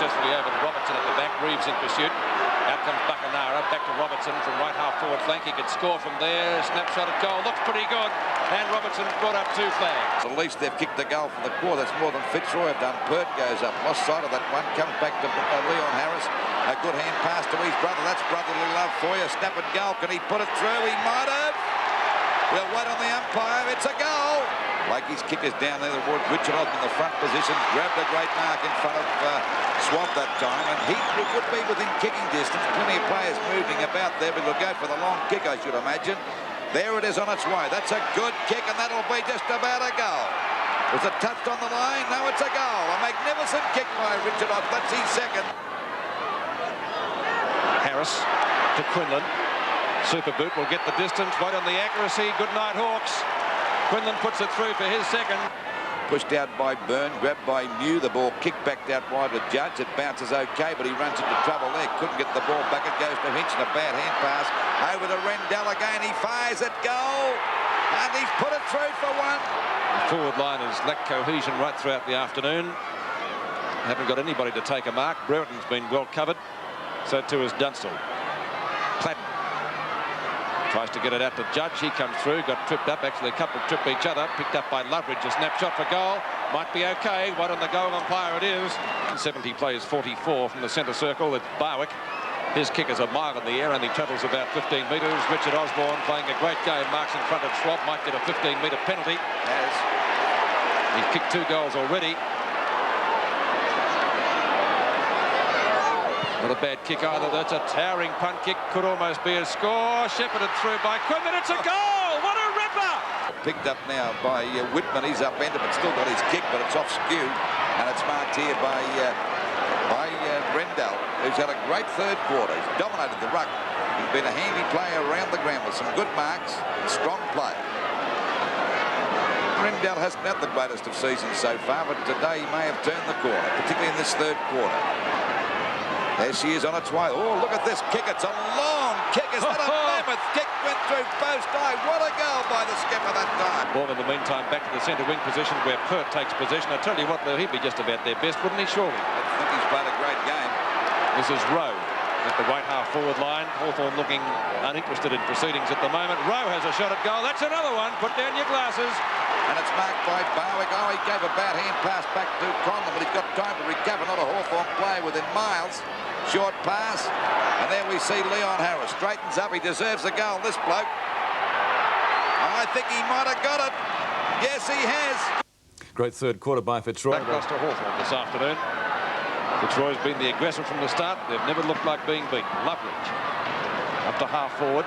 successfully over to Robertson at the back. Reeves in pursuit. Out comes Buckenara, back to Robertson from right half forward flank. He could score from there. Snapshot at goal, looks pretty good. And Robertson brought up 2 flags. At least they've kicked the goal for the quarter. That's more than Fitzroy have done. Pert goes up, lost sight of that one, comes back to Leon Harris. A good hand pass to his brother. That's brotherly love for you. Snap at goal. Can he put it through? He might have. We'll wait on the umpire. It's a goal. Blakey's kick is down there towards Richard Osborne in the front position. Grabbed a great mark in front of Swamp that time. And he would be within kicking distance. Plenty of players moving about there, but he'll go for the long kick, I should imagine. There it is on its way. That's a good kick, and that'll be just about a goal. Was it touched on the line? No, it's a goal. A magnificent kick by Richard Osborne. That's his second. Harris to Quinlan. Super boot will get the distance. Wait on the accuracy. Good night, Hawks. Quinlan puts it through for his second. Pushed out by Byrne, grabbed by New. The ball kicked back out wide to Judge. It bounces okay, but he runs into trouble there. Couldn't get the ball back. It goes to Hinch and a bad hand pass. Over to Rendell again. He fires it. Goal. And he's put it through for one. The forward line has lacked cohesion right throughout the afternoon. Haven't got anybody to take a mark. Brereton's been well covered. So too is Dunstall. Platten tries to get it out to Judge. He comes through, got tripped up. Actually, a couple trip each other. Picked up by Loveridge. A snapshot for goal. Might be okay. Right on the goal umpire it is. 70 plays 44 from the centre circle. It's Barwick. His kick is a mile in the air, and he travels about 15 metres. Richard Osborne playing a great game. Marks in front of Schwab. Might get a 15-metre penalty. Yes. He's kicked 2 goals already. Not a bad kick either. That's a towering punt kick. Could almost be a score. Shepherded through by Quinlan. It's a goal! What a ripper! Picked up now by Whitman. He's upended, but still got his kick, but it's off skew. And it's marked here by Rendell, who's had a great third quarter. He's dominated the ruck. He's been a handy player around the ground with some good marks and strong play. Rendell hasn't had the greatest of seasons so far, but today he may have turned the corner, particularly in this third quarter. There she is on its way. Oh, look at this kick. It's a long kick. Is that a mammoth kick? Went through post high. What a goal by the skipper that time. Ball in the meantime back to the centre wing position where Pert takes possession. I tell you what, though, he'd be just about their best, wouldn't he, surely? I think he's played a great game. This is Rowe at the right half forward line. Hawthorn looking uninterested in proceedings at the moment. Rowe has a shot at goal. That's another one. Put down your glasses. And it's marked by Barwick. Oh, he gave a bad hand pass back to Conlon, but he's got time to recover. Not a Hawthorn play within miles. Short pass. And there we see Leon Harris. Straightens up. He deserves the goal, this bloke. I think he might have got it. Yes, he has. Great third quarter by Fitzroy. Lacklustre Hawthorn this afternoon. Fitzroy's been the aggressor from the start. They've never looked like being beaten. Loveridge up to half forward.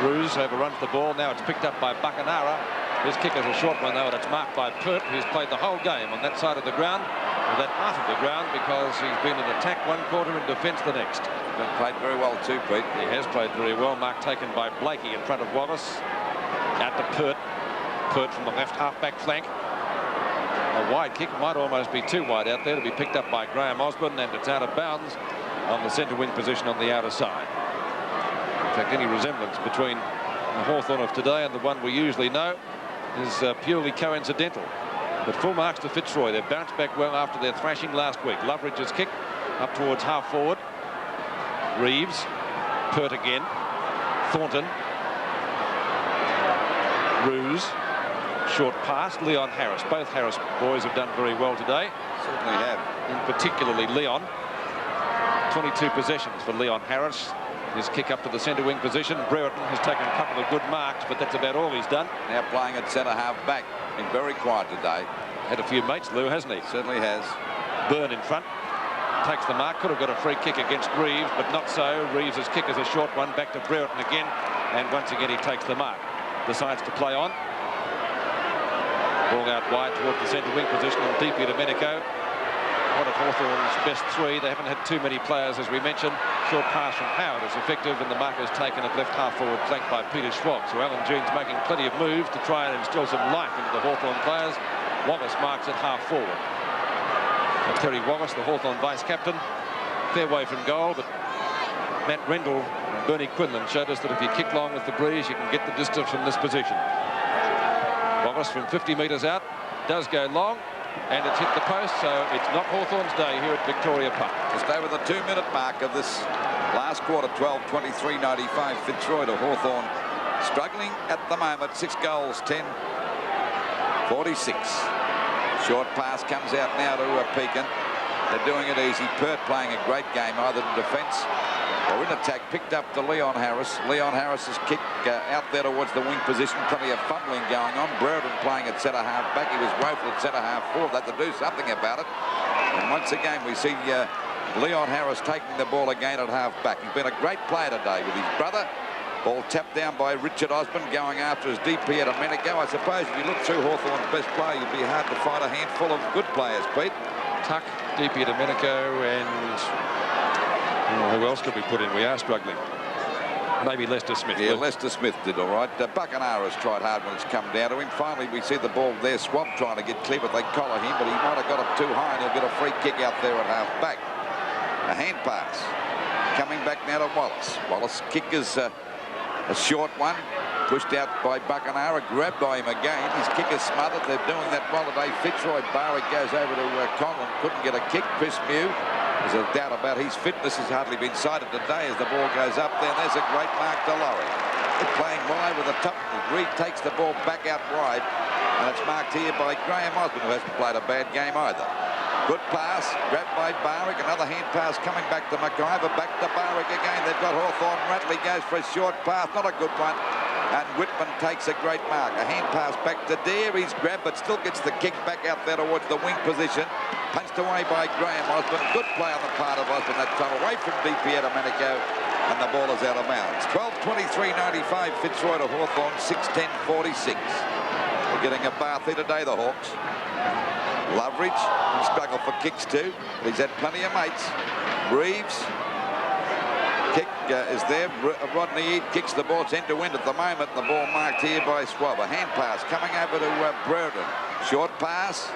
Bruce overruns the ball. Now it's picked up by Buckenara. His kick is a short one, though, and it's marked by Pert, who's played the whole game on that side of the ground, or that part of the ground, because he's been in attack one quarter and defence the next. Been played very well too, Pete. He has played very well. Mark taken by Blakey in front of Wallace. Out to Pert. Pert from the left half-back flank. A wide kick, might almost be too wide out there, to be picked up by Graham Osborne, and it's out of bounds on the centre wing position on the outer side. In fact, any resemblance between the Hawthorn of today and the one we usually know is purely coincidental. But full marks to Fitzroy. They've bounced back well after their thrashing last week. Loveridge's kick up towards half forward. Reeves, Pert again, Thornton, Ruse, short pass, Leon Harris. Both Harris boys have done very well today. Certainly have. And particularly Leon. 22 possessions for Leon Harris. His kick up to the centre wing position. Brereton has taken a couple of good marks, but that's about all he's done. Now playing at centre half back. Been very quiet today. Had a few mates, Lou, hasn't he? Certainly has. Byrne in front. Takes the mark. Could have got a free kick against Reeves, but not so. Reeves' kick is a short one. Back to Brereton again. And once again, he takes the mark. Decides to play on. Ball out wide towards the centre wing position on DP Domenico. One of Hawthorn's best 3. They haven't had too many players, as we mentioned. Short pass from Howard is effective, and the mark is taken at left half forward, flanked by Peter Schwab. So Alan June's making plenty of moves to try and instill some life into the Hawthorn players. Wallace marks at half forward. And Terry Wallace, the Hawthorn vice-captain, fair way from goal, but Matt Rendell and Bernie Quinlan showed us that if you kick long with the breeze, you can get the distance from this position. Wallace from 50 metres out does go long. and it's hit the post, so it's not Hawthorn's day here at Victoria Park. Just over the 2-minute mark of this last quarter, 12:23.95 Fitzroy to Hawthorn. Struggling at the moment, 6 goals, 10-46. Short pass comes out now to Pekin. They're doing it easy. Pert playing a great game, either in defence or in attack. Picked up to Leon Harris. Leon Harris's kick out there towards the wing position. Plenty of fumbling going on. Brereton playing at centre half back. He was woeful at centre half forward. They had to do something about it. And once again, we see Leon Harris taking the ball again at half back. He's been a great player today with his brother. Ball tapped down by Richard Osborne, going after his DP at a minute ago. I suppose if you look through Hawthorn's best player, you'd be hard to find a handful of good players, Pete. Tuck, DP Domenico, and who else could we put in? We are struggling. Maybe Lester Smith. Yeah, Lester Smith did all right. Buckenara has tried hard when it's come down to him. Finally, we see the ball there. Swab trying to get clear, but they collar him, but he might have got it too high, and he'll get a free kick out there at half back. A hand pass. Coming back now to Wallace. Wallace kick is a short one. Pushed out by Buckenara, grabbed by him again. His kick is smothered. They're doing that well today. Fitzroy Barwick goes over to Conlon. Couldn't get a kick. Chris Mew. There's a doubt about his fitness. Has hardly been cited today as the ball goes up there. And there's a great mark to Laurie. They're playing well over the top. Reed takes the ball back out wide. And it's marked here by Graham Osborne, who hasn't played a bad game either. Good pass, grabbed by Barwick. Another hand pass coming back to McIver. Back to Barwick again. They've got Hawthorn. Ratley goes for a short pass. Not a good one. And Whitman takes a great mark. A hand pass back to Deere. He's grabbed, but still gets the kick back out there towards the wing position. Punched away by Graham Osborne. Good play on the part of Osborne that time. Away from DP Domenico. And the ball is out of bounds. 12:23.95 Fitzroy to Hawthorn. 6:10.46. They're getting a bath here today, the Hawks. Loveridge struggled for kicks too. But he's had plenty of mates. Reeves. Kick is there. Rodney Eade kicks the ball. It's end to end at the moment. The ball marked here by Swab. A hand pass coming over to Brereton. Short pass.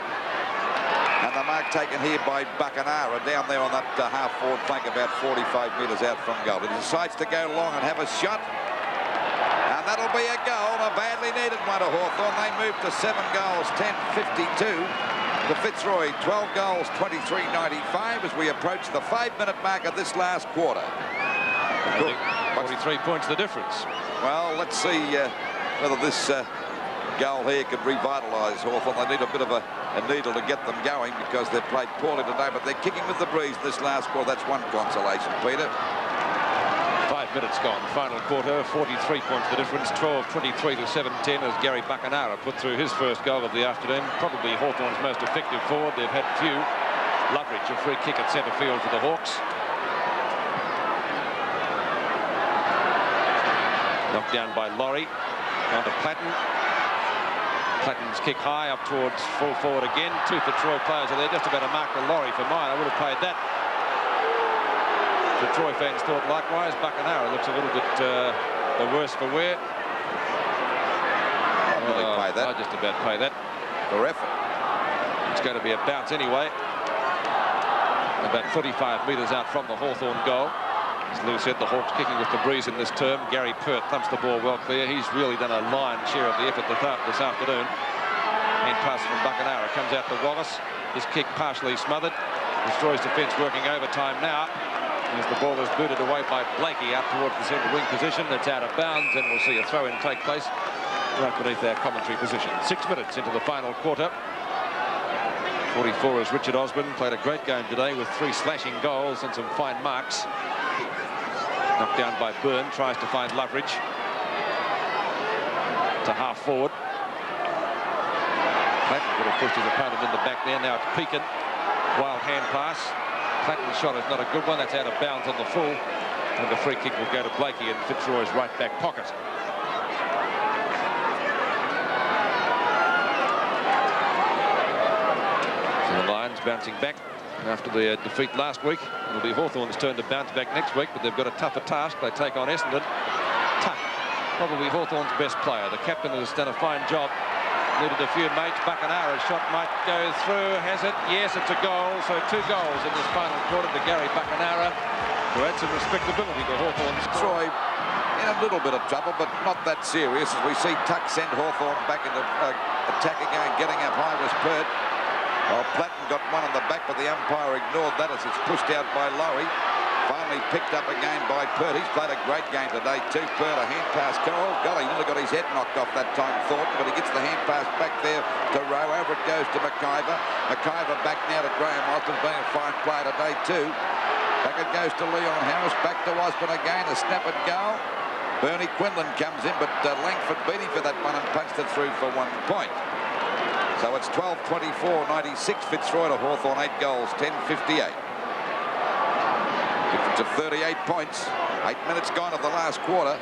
And the mark taken here by Buckenara down there on that half-forward flank about 45 metres out from goal. He decides to go long and have a shot. And that'll be a goal. A badly needed one to Hawthorn. They move to 7 goals, 10:52. To Fitzroy, 12 goals, 23.95 as we approach the 5-minute mark of this last quarter. 43 points the difference. Well, let's see whether this goal here could revitalise Hawthorn. They need a bit of a needle to get them going because they've played poorly today, but they're kicking with the breeze this last quarter. That's one consolation, Peter. 5 minutes gone, final quarter, 43 points the difference, 12:23 to 7:10 as Gary Buckenara put through his first goal of the afternoon. Probably Hawthorn's most effective forward. They've had few. Loveridge, a free kick at centre field for the Hawks. Knocked down by Laurie. On to Platten. Platten's kick high up towards full forward again. 2 Fitzroy players are there, just about a mark to Laurie for mine. I would have played that. Fitzroy fans thought likewise. Buckenara looks a little bit the worse for wear. I'd really pay that. I'd just about pay that. For effort. It's going to be a bounce anyway. About 35 metres out from the Hawthorn goal. As Lou said, the Hawks kicking with the breeze in this term. Gary Pert thumps the ball well clear. He's really done a lion's share of the effort this afternoon. Hand pass from Buckenara comes out to Wallace. His kick partially smothered. Destroys defence working overtime now. As the ball is booted away by Blakey out towards the centre wing position. It's out of bounds, and we'll see a throw-in take place right beneath our commentary position. 6 minutes into the final quarter. 44 as Richard Osborne played a great game today with 3 slashing goals and some fine marks. Knocked down by Byrne, tries to find Loveridge. To half forward. Platten would have pushed his opponent in the back there. Now it's Pekin. Wild hand pass. Platten's shot is not a good one. That's out of bounds on the full. And the free kick will go to Blakey in Fitzroy's right back pocket. So the Lions bouncing back after the defeat last week. It'll be Hawthorn's turn to bounce back next week, but they've got a tougher task. They take on Essendon. Tuck, probably Hawthorn's best player. The captain has done a fine job. Needed a few mates. Buckenara's shot might go through. Has it? Yes, it's a goal. So 2 goals in this final quarter to Gary Buckenara, who had some respectability to Hawthorn's. Troy in a little bit of trouble, but not that serious. As we see Tuck send Hawthorn back into attack again. Getting up high was Pert. Well, Platten got one on the back, but the umpire ignored that as it's pushed out by Laurie. Finally picked up again by Pert. He's played a great game today too. Pert, a hand pass. Oh, golly, he nearly got his head knocked off that time, Thornton, but he gets the hand pass back there to Rowe. Over it goes to McIver. McIver back now to Graham Osborne, being a fine player today too. Back it goes to Leon Harris. Back to Osborne again. A snap at goal. Bernie Quinlan comes in, but Langford beat him for that one and punched it through for 1 point. So it's 12-24-96 Fitzroy to Hawthorn, 8 goals, 10-58. Difference of 38 points. 8 minutes gone of the last quarter.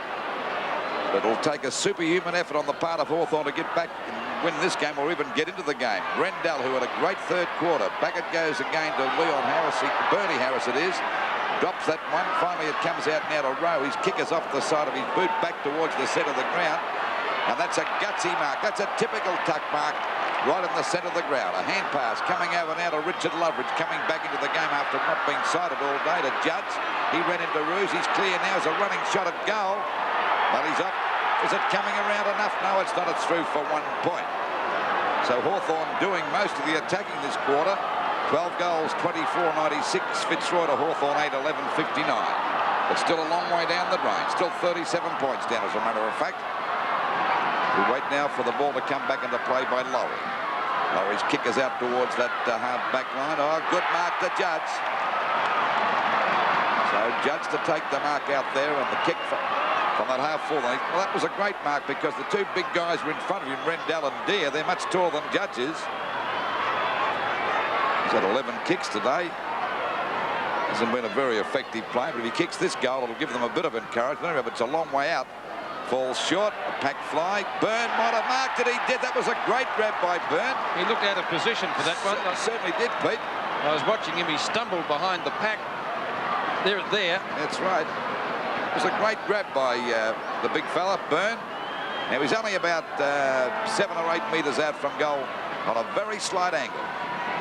But it'll take a superhuman effort on the part of Hawthorn to get back and win this game or even get into the game. Rendell, who had a great third quarter. Back it goes again to Leon Harris. Bernie Harris it is. Drops that one. Finally it comes out now to Rowe. His kick is off the side of his boot back towards the centre of the ground. And that's a gutsy mark. That's a typical tuck mark. Right in the centre of the ground. A hand pass coming over now to Richard Loveridge, coming back into the game after not being sighted all day to Judge. He ran into Roos. He's clear now as a running shot at goal. But he's up. Is it coming around enough? No, it's not. It's through for 1 point. So Hawthorn doing most of the attacking this quarter. 12 goals, 24-96. Fitzroy to Hawthorn, 8-11-59. But still a long way down the drain. Still 37 points down, as a matter of fact. We wait now for the ball to come back into play by Laurie. Laurie's kick is out towards that hard back line. Oh, good mark to Judge. So Judge to take the mark out there, and the kick from that half forward. Well, that was a great mark because the two big guys were in front of him, Rendell and Deere. They're much taller than Judge is. He's had 11 kicks today. Hasn't been a very effective play, but if he kicks this goal, it'll give them a bit of encouragement. But it's a long way out. Falls short, a pack fly. Byrne might have marked it. He did. That was a great grab by Byrne. He looked out of position for that one. Certainly did, Pete. I was watching him. He stumbled behind the pack. There. That's right. It was a great grab by the big fella, Byrne. Now he's only about 7 or 8 metres out from goal on a very slight angle.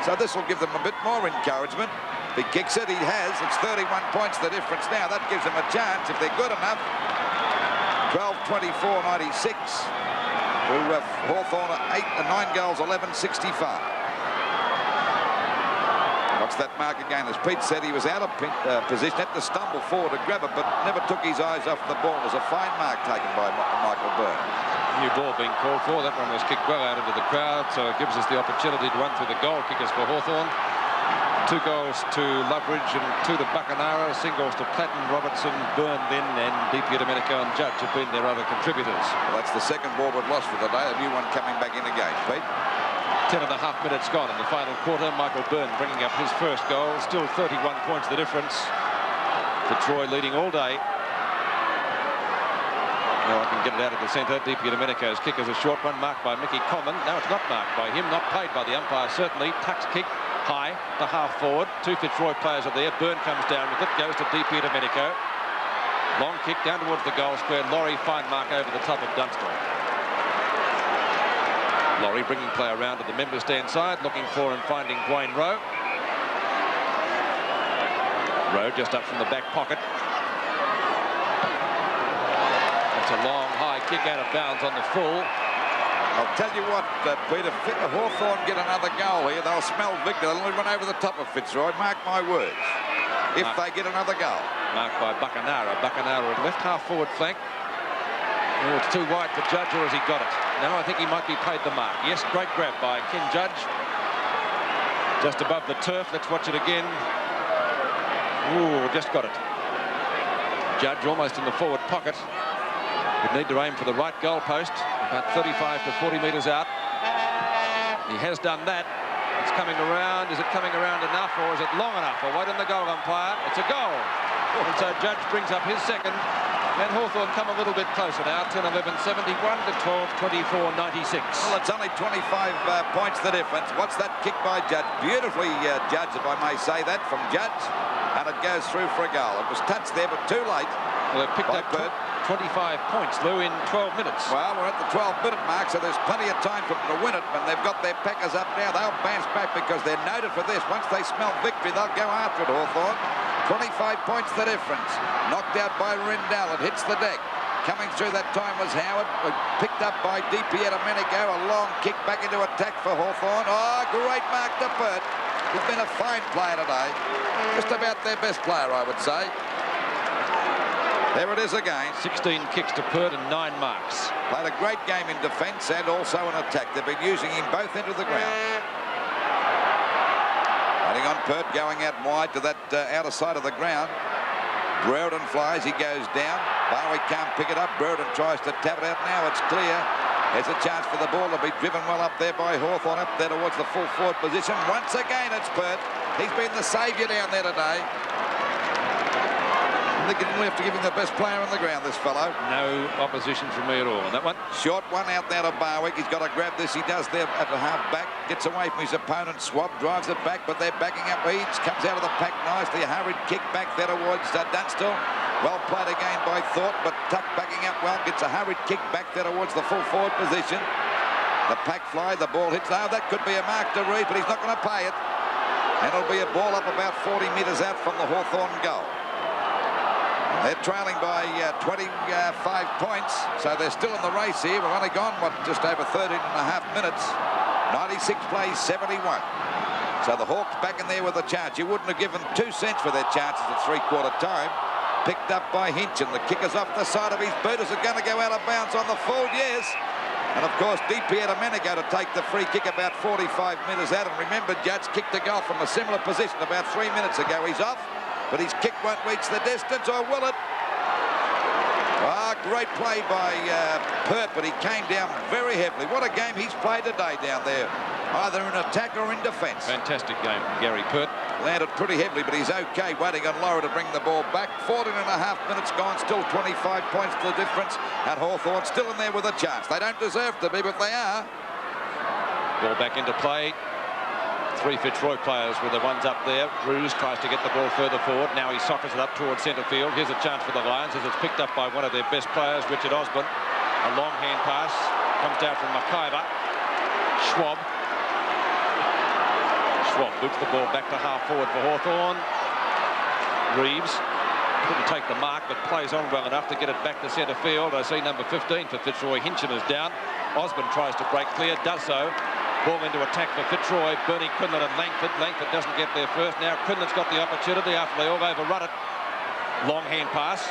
So this will give them a bit more encouragement. If he kicks it, he has. It's 31 points the difference now. That gives them a chance if they're good enough. 12-24-96 to Hawthorn, 9 goals, 11-65. What's that mark again? As Pete said, he was out of position, had to stumble forward to grab it, but never took his eyes off the ball. It was a fine mark taken by Michael Byrne. New ball being called for. That one was kicked well out into the crowd, so it gives us the opportunity to run through the goal kickers for Hawthorn. 2 goals to Loveridge and 2 to Buckenara. Singles to Platten, Robertson, Byrne then, and DiPierdomenico and Judge have been their other contributors. Well, that's the second ball we've lost for the day. A new one coming back in again, Pete. 10.5 minutes gone in the final quarter. Michael Byrne bringing up his first goal. Still 31 points the difference. Fitzroy leading all day. Now I can get it out of the centre. DiPierdomenico's kick is a short one, marked by Mickey Common. Now it's not marked by him, not played by the umpire, certainly. Tuck's kick high to half forward. 2 Fitzroy players are there. Byrne comes down with it, goes to DiPierdomenico. Long kick down towards the goal square. Laurie, fine mark over the top of Dunstall. Laurie bringing play around to the member stand side, looking for and finding Dwayne Rowe. Rowe just up from the back pocket. That's a long, high kick out of bounds on the full. I'll tell you what, Peter, if Hawthorn get another goal here, they'll smell victory. They'll run over the top of Fitzroy. Mark my words. If they get another goal. Marked by Buckenara. Buckenara at left half forward flank. Oh, it's too wide for Judge, or has he got it? No, I think he might be paid the mark. Yes, great grab by Ken Judge. Just above the turf. Let's watch it again. Ooh, just got it. Judge almost in the forward pocket. Would need to aim for the right goal post, about 35 to 40 metres out. He has done that. It's coming around. Is it coming around enough, or is it long enough? I'll wait on the goal umpire. It's a goal. And so Judge brings up his second. And Hawthorn come a little bit closer now. 10-11-71 to 12-24-96. Well, it's only 25 points the difference. What's that kick by Judge? Beautifully judged, if I may say that, from Judge. And it goes through for a goal. It was touched there, but too late. Well, they've picked up 25 points, Lou, in 12 minutes. Well, we're at the 12-minute mark, so there's plenty of time for them to win it. But they've got their packers up now. They'll bounce back because they're noted for this. Once they smell victory, they'll go after it, Hawthorn. 25 points the difference. Knocked out by Rendell. It hits the deck. Coming through that time was Howard. Picked up by Domenico. A long kick back into attack for Hawthorn. Oh, great mark to Pert. He's been a fine player today. Just about their best player, I would say. There it is again. 16 kicks to Pert and 9 marks. Played a great game in defence and also in attack. They've been using him both into the ground. Running on Pert, going out wide to that outer side of the ground. Brereton flies, he goes down. Barwick can't pick it up. Brereton tries to tap it out. Now it's clear. There's a chance for the ball to be driven well up there by Hawthorn, up there towards the full forward position. Once again, it's Pert. He's been the saviour down there today. I think we have to give him the best player on the ground, this fellow. No opposition from me at all on that one. Short one out there to Barwick. He's got to grab this. He does there at the half back. Gets away from his opponent. Swab drives it back, but they're backing up. Eads comes out of the pack nicely. A hurried kick back there towards Dunstall. Well played again by Thorpe, but Tuck backing up well. Gets a hurried kick back there towards the full forward position. The pack fly. The ball hits. Now that could be a mark to Reed, but he's not going to pay it. And it'll be a ball up about 40 metres out from the Hawthorn goal. They're trailing by 25 points, so they're still in the race here. We've only gone, just over 13 and a half minutes. 96 plays 71. So the Hawks back in there with a chance. You wouldn't have given 2 cents for their chances at three-quarter time. Picked up by Hinchin. The kick is off the side of his boot. Is it going to go out of bounds on the full? Yes. And, of course, Domenico to take the free kick about 45 metres out. And remember, Judge kicked a goal from a similar position about 3 minutes ago. He's off. But his kick won't reach the distance, or will it? Ah, great play by Pert, but he came down very heavily. What a game he's played today down there, either in attack or in defence. Fantastic game from Gary Pert. Landed pretty heavily, but he's okay, waiting on Laura to bring the ball back. 14 and a half minutes gone, still 25 points to the difference. And Hawthorn still in there with a chance. They don't deserve to be, but they are. Ball back into play. 3 Fitzroy players were the ones up there. Roos tries to get the ball further forward. Now he sockets it up towards centre field. Here's a chance for the Lions as it's picked up by one of their best players, Richard Osborne. A long hand pass comes down from McIver. Schwab boots the ball back to half forward for Hawthorn. Reeves couldn't take the mark, but plays on well enough to get it back to centre field. I see number 15 for Fitzroy. Hinchin is down. Osborne tries to break clear, does so. Ball into attack for Fitzroy. Bernie, Quinlan and Langford. Langford doesn't get there first. Now Quinlan's got the opportunity after they all overrun it. Long hand pass.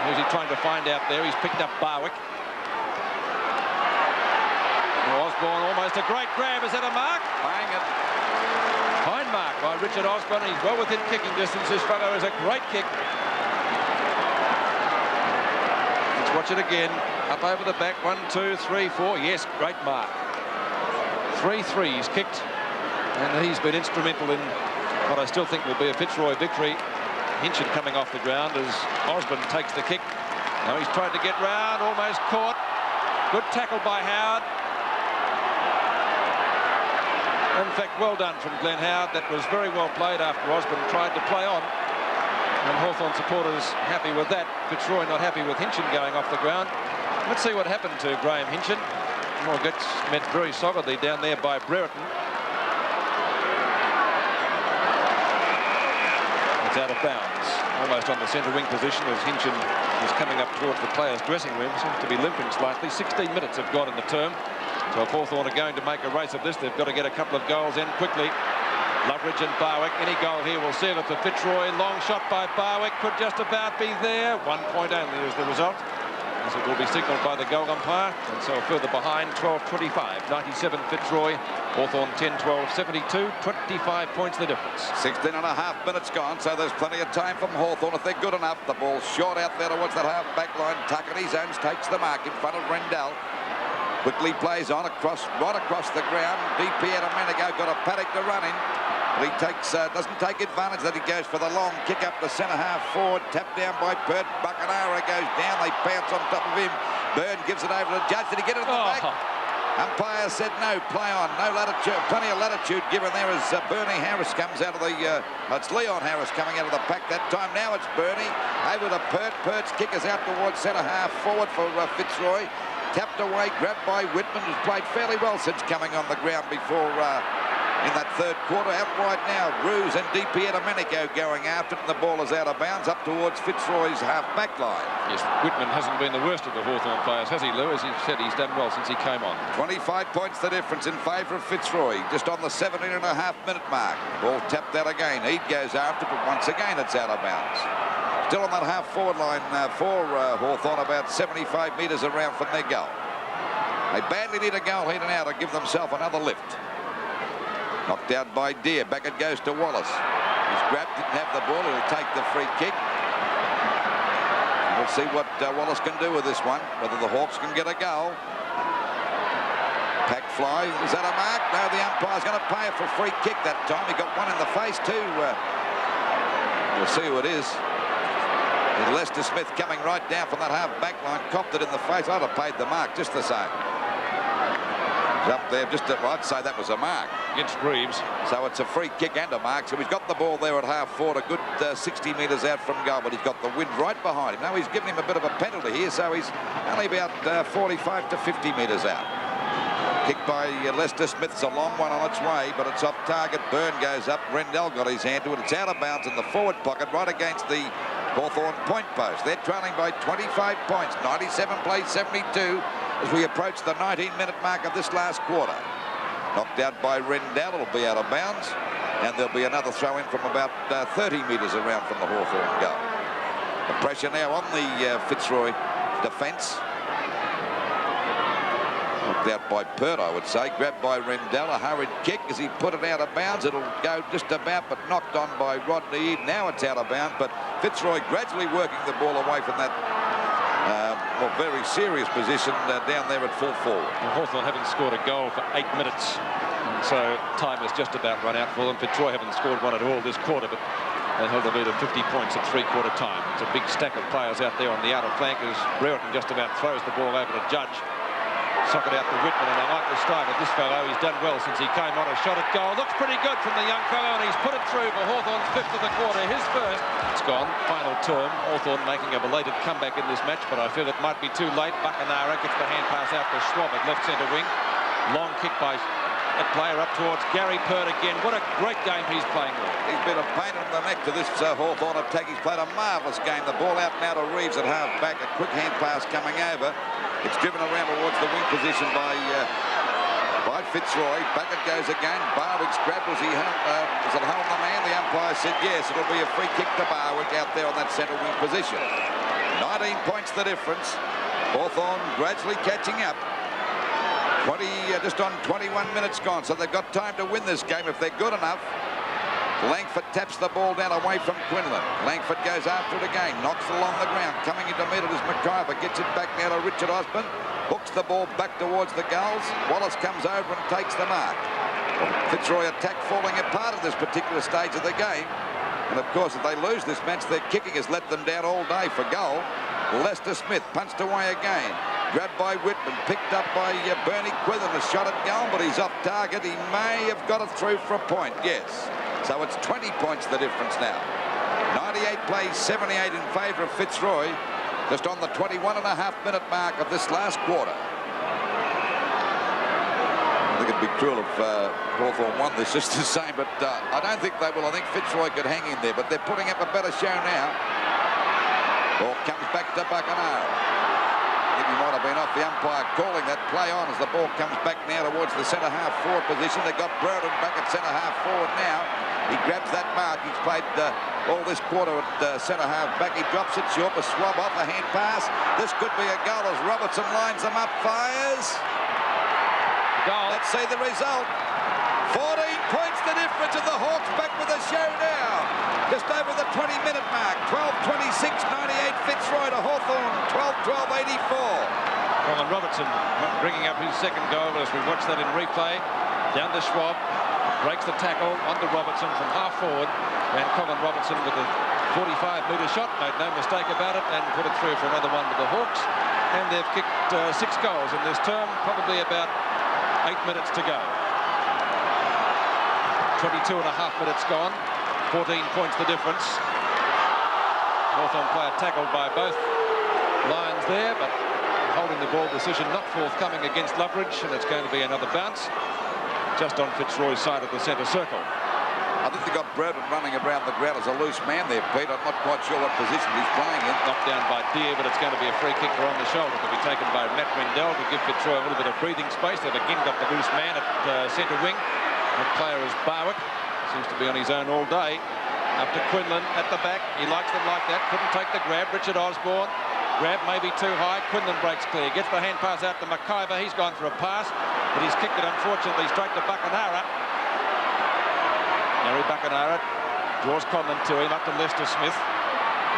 Who's he trying to find out there? He's picked up Barwick. Osborne almost a great grab. Is that a mark? Bang it. Fine mark by Richard Osborne. He's well within kicking distance. This fellow is a great kick. Let's watch it again. Up over the back. 1, 2, 3, 4. Yes, great mark. 3 threes kicked, and he's been instrumental in what I still think will be a Fitzroy victory. Hinchin coming off the ground as Osborne takes the kick. Now he's tried to get round, almost caught. Good tackle by Howard. In fact, well done from Glenn Howard. That was very well played after Osborne tried to play on. And Hawthorn supporters happy with that. Fitzroy not happy with Hinchin going off the ground. Let's see what happened to Graham Hinchin. Well, gets met very solidly down there by Brereton. It's out of bounds, almost on the centre wing position as Hinchin is coming up towards the players' dressing room. Seems to be limping slightly. 16 minutes have gone in the term. So if Hawthorn are going to make a race of this, they've got to get a couple of goals in quickly. Loveridge and Barwick. Any goal here will seal it for Fitzroy. Long shot by Barwick. Could just about be there. 1 point only is the result, as it will be signalled by the goal umpire. And so further behind, 12-25, 97 Fitzroy, Hawthorn 10-12, 72, 25 points the difference. 16 and a half minutes gone, so there's plenty of time from Hawthorn if they're good enough. The ball short out there towards that half back line. Tuck at his own takes the mark in front of Rendell. Quickly plays on right across the ground. Domenico got a paddock to run in. But he doesn't take advantage that he goes for the long kick up the centre half forward. Tapped down by Pert. Buckenara goes down. They bounce on top of him. Byrne gives it over to Judge. Did he get it in the back? Umpire said no, play on. No latitude, plenty of latitude given there as Bernie Harris comes out of the... it's Leon Harris coming out of the pack that time. Now it's Bernie over to Pert. Pert's kick is out towards centre half forward for Fitzroy. Tapped away, grabbed by Whitman, who's played fairly well since coming on the ground before in that third quarter. Out wide now, Ruse and DiPiero Domenico going after it, and the ball is out of bounds up towards Fitzroy's half-back line. Yes, Whitman hasn't been the worst of the Hawthorn players, has he, Lou? As he said, he's done well since he came on. 25 points the difference in favour of Fitzroy, just on the 17.5-minute mark. Ball tapped out again. Eade goes after it, but once again it's out of bounds. Still on that half-forward line for Hawthorn, about 75 metres around from their goal. They badly need a goal here and now to give themselves another lift. Knocked out by Deere. Back it goes to Wallace. He's grabbed, didn't have the ball. He'll take the free kick. We'll see what Wallace can do with this one, whether the Hawks can get a goal. Pack fly. Is that a mark? No, the umpire's going to pay it for a free kick that time. He got one in the face too. We'll see who it is. With Lester Smith coming right down from that half-back line, copped it in the face. I'd have paid the mark just the same. Up there, just I'd say that was a mark against Reeves. So it's a free kick and a mark. So he's got the ball there at half-forward, a good 60 metres out from goal, but he's got the wind right behind him. Now he's given him a bit of a penalty here, so he's only about 45 to 50 metres out. Kick by Lester Smith's a long one on its way, but it's off target. Byrne goes up. Rendell got his hand to it. It's out of bounds in the forward pocket, right against the Hawthorn point post. They're trailing by 25 points. 97 plays 72. As we approach the 19-minute mark of this last quarter. Knocked out by Rendell. It'll be out of bounds. And there'll be another throw in from about 30 metres around from the Hawthorn goal. The pressure now on the Fitzroy defence. Knocked out by Pert, I would say. Grabbed by Rendell. A hurried kick as he put it out of bounds. It'll go just about, but knocked on by Rodney Eade. Now it's out of bounds, but Fitzroy gradually working the ball away from that very serious position down there at full forward. Hawthorn haven't scored a goal for 8 minutes, so time has just about run out for them. Fitzroy haven't scored one at all this quarter, but they held the lead of 50 points at three-quarter time. It's a big stack of players out there on the outer flank as Brereton just about throws the ball over to Judge. Sock it out to Whitman, and I like the start of this fellow. He's done well since he came on. A shot at goal. Looks pretty good from the young fellow, and he's put it through for Hawthorn's fifth of the quarter. His first. It's gone. Final term. Hawthorn making a belated comeback in this match, but I feel it might be too late. Buckenara gets the hand pass out to Schwab at left centre wing. Long kick by that player up towards Gary Pert again. What a great game he's playing with. He's been a pain in the neck to this Hawthorn attack. He's played a marvellous game. The ball out now to Reeves at half-back. A quick hand pass coming over. It's driven around towards the wing position by Fitzroy. Back it goes again. Barwick's grabbed. Was it held the man? The umpire said yes. It'll be a free kick to Barwick out there on that centre wing position. 19 points the difference. Hawthorn gradually catching up. Just on 21 minutes gone, so they've got time to win this game if they're good enough. Langford taps the ball down away from Quinlan. Langford goes after it again, knocks it along the ground. Coming into middle is McIver, gets it back now to Richard Osborne, hooks the ball back towards the goals. Wallace comes over and takes the mark. Fitzroy attack falling apart at this particular stage of the game. And of course, if they lose this match, their kicking has let them down all day for goal. Lester Smith punched away again. Grabbed by Whitman, picked up by Bernie Quithen. A shot at goal, but he's off target. He may have got it through for a point, yes. So it's 20 points the difference now. 98 plays 78 in favour of Fitzroy. Just on the 21.5-minute mark of this last quarter. I think it'd be cruel if Hawthorn won this just the same, but I don't think they will. I think Fitzroy could hang in there, but they're putting up a better show now. Ball comes back to Buckenara. I think he might have been off the umpire calling that play on as the ball comes back now towards the centre half forward position. They've got Brereton back at centre half forward now. He grabs that mark. He's played all this quarter at centre half back. He drops it short. A swab off, a hand pass. This could be a goal as Robertson lines them up, fires. Goal. Let's see the result. 14 points the difference, and the Hawks back with a show now. Just over the 20-minute mark. 12-26, 98 Fitzroy to Hawthorn. 12-12, 84. Colin Robertson bringing up his second goal as we watch that in replay. Down to Schwab. Breaks the tackle onto Robertson from half forward. And Colin Robertson with a 45-metre shot. Made no mistake about it and put it through for another one with the Hawks. And they've kicked 6 goals in this term. Probably about 8 minutes to go. 22.5 minutes gone. 14 points the difference. Hawthorn player tackled by both Lions there, but holding the ball decision not forthcoming against Loveridge, and it's going to be another bounce. just on Fitzroy's side of the centre circle. I think they got Brereton running around the ground as a loose man there, Pete. I'm not quite sure what position he's playing in. Knocked down by Deere, but it's going to be a free kick on the shoulder to be taken by Matt Rendell to give Fitzroy a little bit of breathing space. They've again got the loose man at centre wing. The player is Barwick. Seems to be on his own all day. Up to Quinlan at the back. He likes them like that. Couldn't take the grab. Richard Osborne. Grab maybe too high. Quinlan breaks clear. Gets the hand pass out to McIver. He's gone for a pass, but he's kicked it unfortunately straight to Buckenara. Harry Buckenara draws Conlon to him, up to Lester Smith.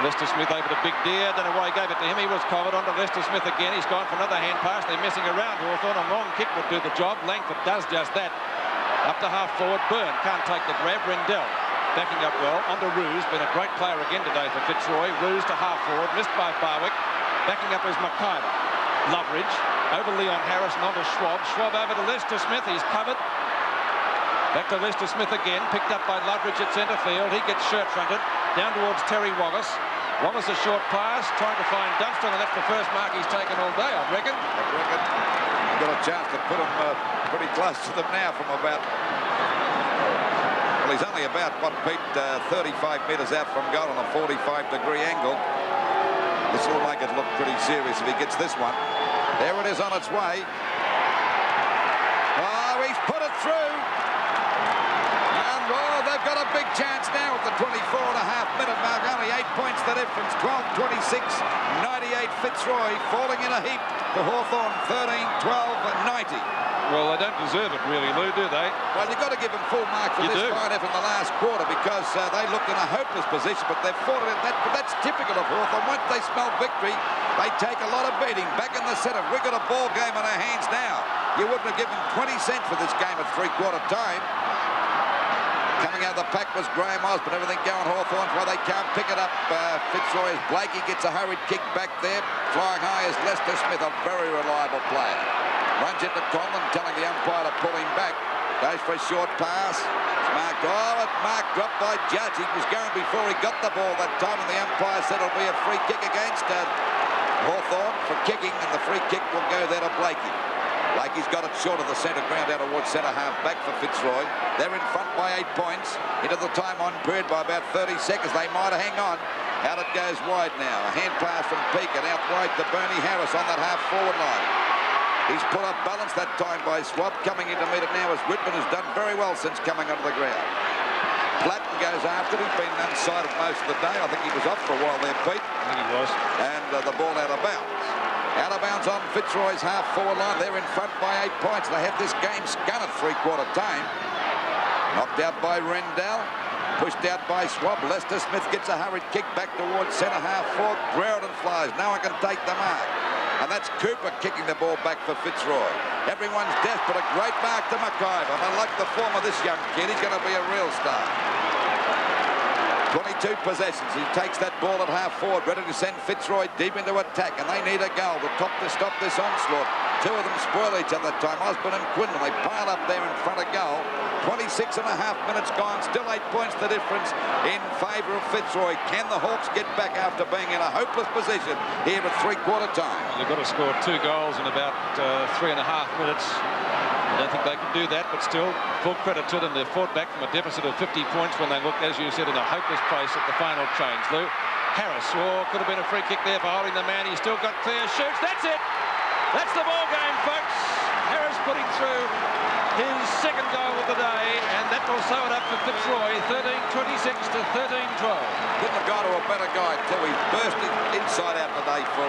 Lester Smith over to Big Deer. Don't know why he gave it to him. He was covered. On to Lester Smith again. He's gone for another hand pass. They're messing around. Hawthorn. A long kick would do the job. Langford does just that. Up to half forward. Byrne can't take the grab. Rendell backing up well. On to Roos. Been a great player again today for Fitzroy. Roos to half forward. Missed by Barwick. Backing up is McIver. Loveridge over Leon Harris and on to Schwab. Schwab over to Lester Smith. He's covered. Back to Lester Smith again, picked up by Loveridge at centre field. He gets shirt-fronted down towards Terry Wallace. Wallace a short pass, trying to find Dunstan, and that's the first mark he's taken all day, I reckon. I've got a chance to put him pretty close to them now from about... Well, he's only about, what, Pete, 35 metres out from goal on a 45-degree angle. This will make it look pretty serious if he gets this one. There it is on its way. Oh, he's put it through. Oh, they've got a big chance now at the 24.5-minute mark. Only 8 points the difference. 12-26, 98 Fitzroy falling in a heap to Hawthorn 13, 12 and 90. Well, they don't deserve it really, Lou, do they? Well, you've got to give them full mark for this line-up in the last quarter because they looked in a hopeless position, but they've fought it. That's typical of Hawthorn. Once they smell victory, they take a lot of beating. Back in the centre, we've got a ball game in our hands now. You wouldn't have given 20 cents for this game at three-quarter time. Coming out of the pack was Graham Osborne. Everything going Hawthorn's way. They can't pick it up. Fitzroy as Blakey gets a hurried kick back there. Flying high is Lester Smith, a very reliable player. Runs into Conlon, telling the umpire to pull him back. Goes for a short pass. It's marked. Oh, it's marked. Dropped by Judge. He was going before he got the ball that time, and the umpire said it'll be a free kick against Hawthorn for kicking, and the free kick will go there to Blakey. Blakey's got it short of the centre ground out towards centre half back for Fitzroy. They're in front by 8 points. Into the time on period by about 30 seconds. They might hang on. Out it goes wide now. A hand pass from Peake out wide to Bernie Harris on that half forward line. He's put up balance that time by Swab. Coming in to meet it now as Whitman has done very well since coming onto the ground. Platten goes after him. He's been unsighted most of the day. I think he was off for a while there, Pete. I think he was. And the ball out of bounds. Out of bounds on Fitzroy's half-forward line. They're in front by 8 points. They have this game scun at three-quarter time. Knocked out by Rendell. Pushed out by Swab. Lester Smith gets a hurried kick back towards centre half-forward. Brereton flies. No one can take the mark. And that's Cooper kicking the ball back for Fitzroy. Everyone's desperate. A great mark to McIver. I like the form of this young kid. He's going to be a real star. 22 possessions. He takes that ball at half forward, ready to send Fitzroy deep into attack, and they need a goal to stop this onslaught. Two of them spoil each other time. Osborne and Quinlan, they pile up there in front of goal. 26.5 minutes gone, still 8 points the difference in favour of Fitzroy. Can the Hawks get back after being in a hopeless position here at three-quarter time? They've got to score 2 goals in about 3.5 minutes. I don't think they can do that, but still, full credit to them. They've fought back from a deficit of 50 points when they looked, as you said, in a hopeless place at the final change. Lou Harris, could have been a free kick there for holding the man. He's still got clear shoots. That's it. That's the ball game, folks. Harris putting through his second goal of the day, and that will sew it up for Fitzroy, 13-26 to 13-12. Couldn't have gone to a better guy until he burst inside out today for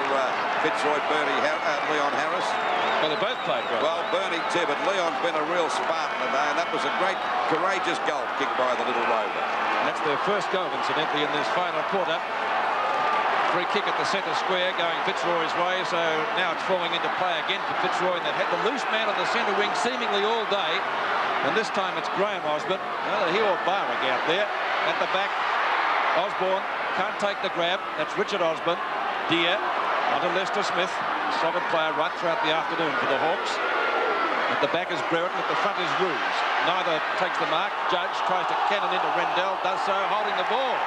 Fitzroy, Leon Harris. Well, they both played well. Well, Bernie too, but Leon's been a real Spartan today, and that was a great, courageous goal kick by the little rover. And that's their first goal, incidentally, in this final quarter. Free kick at the centre square going Fitzroy's way, so now it's falling into play again for Fitzroy, and they've had the loose man on the centre wing seemingly all day, and this time it's Graham Osborne. Well, he or Barwick out there. At the back, Osborne can't take the grab. That's Richard Osborne. Deere onto Lester Smith. Solid player right throughout the afternoon for the Hawks. At the back is Brereton, at the front is Roos. Neither takes the mark. Judge tries to cannon into Rendell, does so, holding the ball.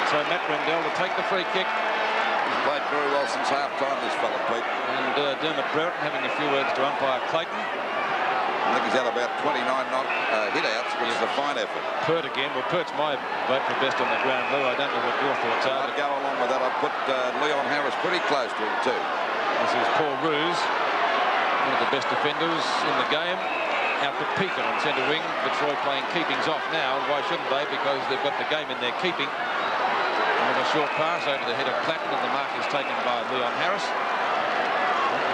So Matt Rendell to take the free kick. He's Played very well since half-time, this fella, Pete. And Dermot Brereton having a few words to umpire Clayton. I think he's had about 29 hit-outs, which is a fine effort. Pert again. Well, Pert's my vote for best on the ground, Lou. I don't know what your thoughts are. I'd go along with that. I'd put Leon Harris pretty close to him, too. This is Paul Roos, one of the best defenders in the game. Out to Peakin on centre wing. Fitzroy playing keepings off now. Why shouldn't they? Because they've got the game in their keeping. And with a short pass over the head of Platten, and the mark is taken by Leon Harris.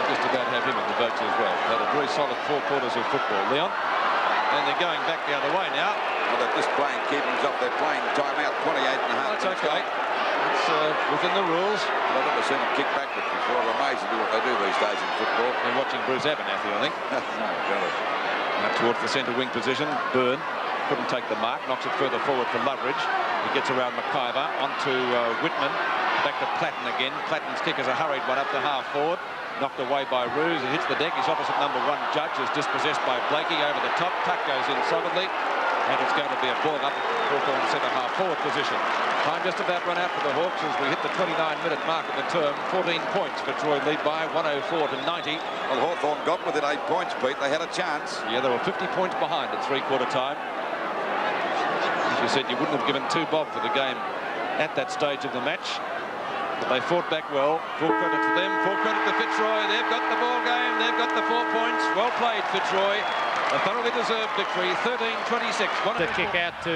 Just about have him in the votes as well. Had a very solid 4 quarters of football, Leon. And they're going back the other way now. Well, they're just playing keepings off. They're playing timeout 28 and a half. That's okay. It's within the rules. I've never seen them kick backwards before. It's amazing what they do these days in football. They're watching Bruce Abernathy, I think. No, really. Towards the centre wing position. Byrne couldn't take the mark. Knocks it further forward for Loveridge. He gets around McIver. Onto Whitman. Back to Platten again. Platten's kick is a hurried one up to half forward. Knocked away by Roos. He hits the deck. His opposite number 1 Judge is dispossessed by Blakey over the top. Tuck goes in solidly. And it's going to be a ball up Hawthorn centre half forward position. Time just about run out for the Hawks as we hit the 29-minute mark of the term. 14 points. Fitzroy lead by 104 to 90. Well, Hawthorn got within 8 points, Pete. They had a chance. Yeah, they were 50 points behind at 3/4 time. As you said, you wouldn't have given 2 bob for the game at that stage of the match. But they fought back well. Full credit to them. Full credit to Fitzroy. They've got the ball game. They've got the 4 points. Well played, Fitzroy. A thoroughly deserved victory. 13-26. The kick out to